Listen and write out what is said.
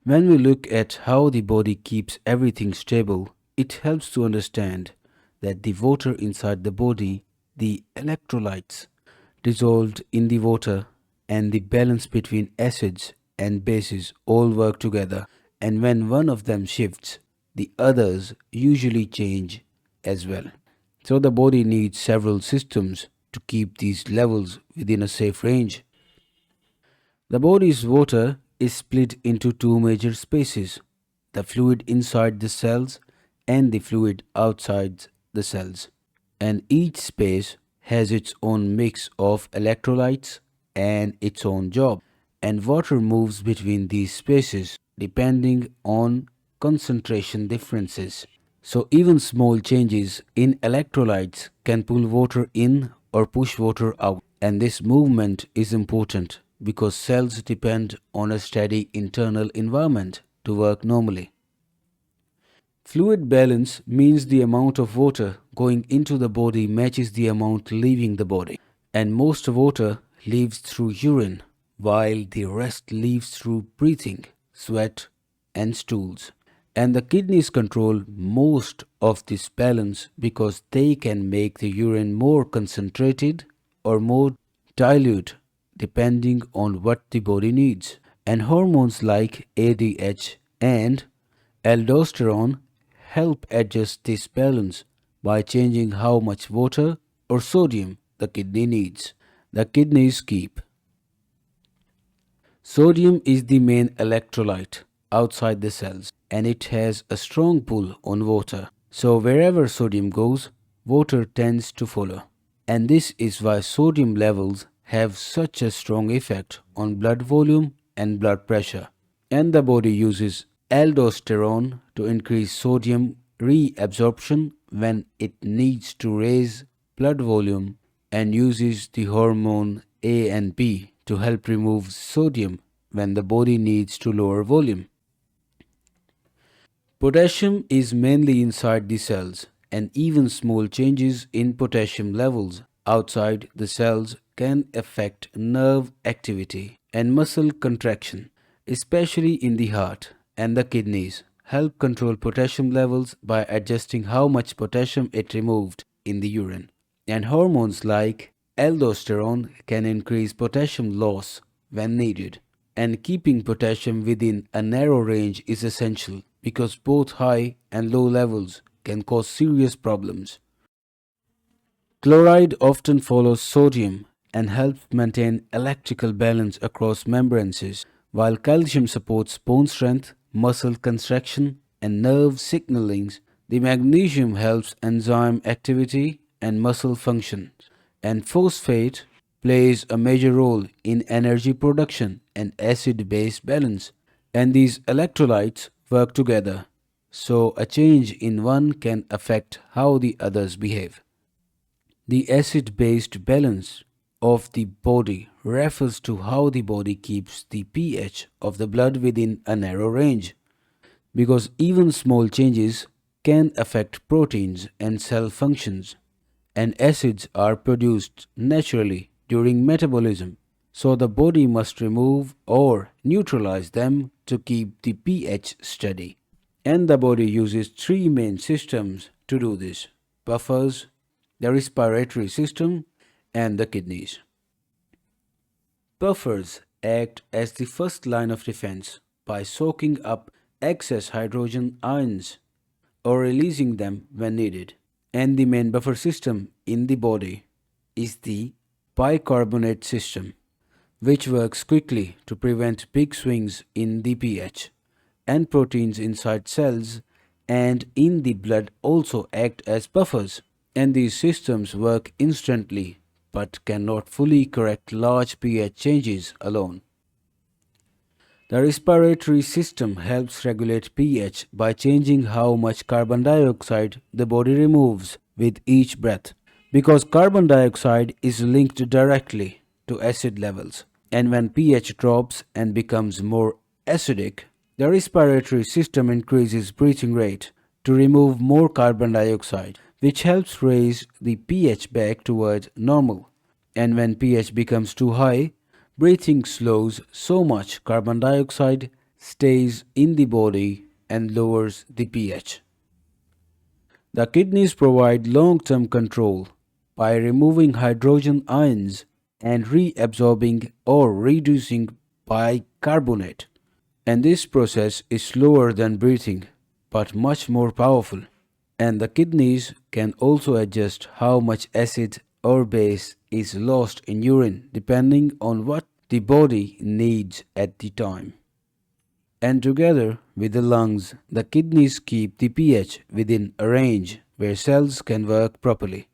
When we look at how the body keeps everything stable, it helps to understand that the water inside the body, the electrolytes dissolved in the water, and the balance between acids and bases all work together, and when one of them shifts, the others usually change as well. So the body needs several systems to keep these levels within a safe range. The body's water is split into two major spaces, the fluid inside the cells and the fluid outside the cells. And each space has its own mix of electrolytes and its own job. And water moves between these spaces depending on concentration differences. So even small changes in electrolytes can pull water in or push water out. And this movement is important because cells depend on a steady internal environment to work normally. Fluid balance means the amount of water going into the body matches the amount leaving the body. And most water leaves through urine, while the rest leaves through breathing, sweat, and stools. And the kidneys control most of this balance because they can make the urine more concentrated or more dilute depending on what the body needs. And hormones like ADH and aldosterone help adjust this balance by changing how much water or sodium the kidney needs. The kidneys keep. Sodium is the main electrolyte outside the cells and it has a strong pull on water. So wherever sodium goes, water tends to follow. And this is why sodium levels have such a strong effect on blood volume and blood pressure. And the body uses aldosterone to increase sodium reabsorption when it needs to raise blood volume and uses the hormone ANP to help remove sodium when the body needs to lower volume. Potassium is mainly inside the cells, and even small changes in potassium levels outside the cells can affect nerve activity and muscle contraction, especially in the heart. And the kidneys help control potassium levels by adjusting how much potassium it removed in the urine. And hormones like aldosterone can increase potassium loss when needed. And keeping potassium within a narrow range is essential because both high and low levels can cause serious problems. Chloride often follows sodium and helps maintain electrical balance across membranes, while calcium supports bone strength, muscle contraction, and nerve signaling. The magnesium helps enzyme activity and muscle function, and phosphate plays a major role in energy production and acid-base balance. And these electrolytes work together, so a change in one can affect how the others behave. The acid-based balance of the body refers to how the body keeps the pH of the blood within a narrow range, because even small changes can affect proteins and cell functions, and acids are produced naturally during metabolism, so the body must remove or neutralize them to keep the pH steady. And the body uses three main systems to do this: buffers, the respiratory system, and the kidneys. Buffers act as the first line of defense by soaking up excess hydrogen ions or releasing them when needed. And the main buffer system in the body is the bicarbonate system, which works quickly to prevent big swings in the pH. And proteins inside cells and in the blood also act as buffers. And these systems work instantly but cannot fully correct large pH changes alone. The respiratory system helps regulate pH by changing how much carbon dioxide the body removes with each breath, because carbon dioxide is linked directly to acid levels. And when pH drops and becomes more acidic, the respiratory system increases breathing rate to remove more carbon dioxide, which helps raise the pH back toward normal. And when pH becomes too high, breathing slows so much carbon dioxide stays in the body and lowers the pH. The kidneys provide long-term control by removing hydrogen ions and reabsorbing or reducing bicarbonate. And this process is slower than breathing but much more powerful. And the kidneys can also adjust how much acid or base is lost in urine depending on what the body needs at the time. And together with the lungs, the kidneys keep the pH within a range where cells can work properly.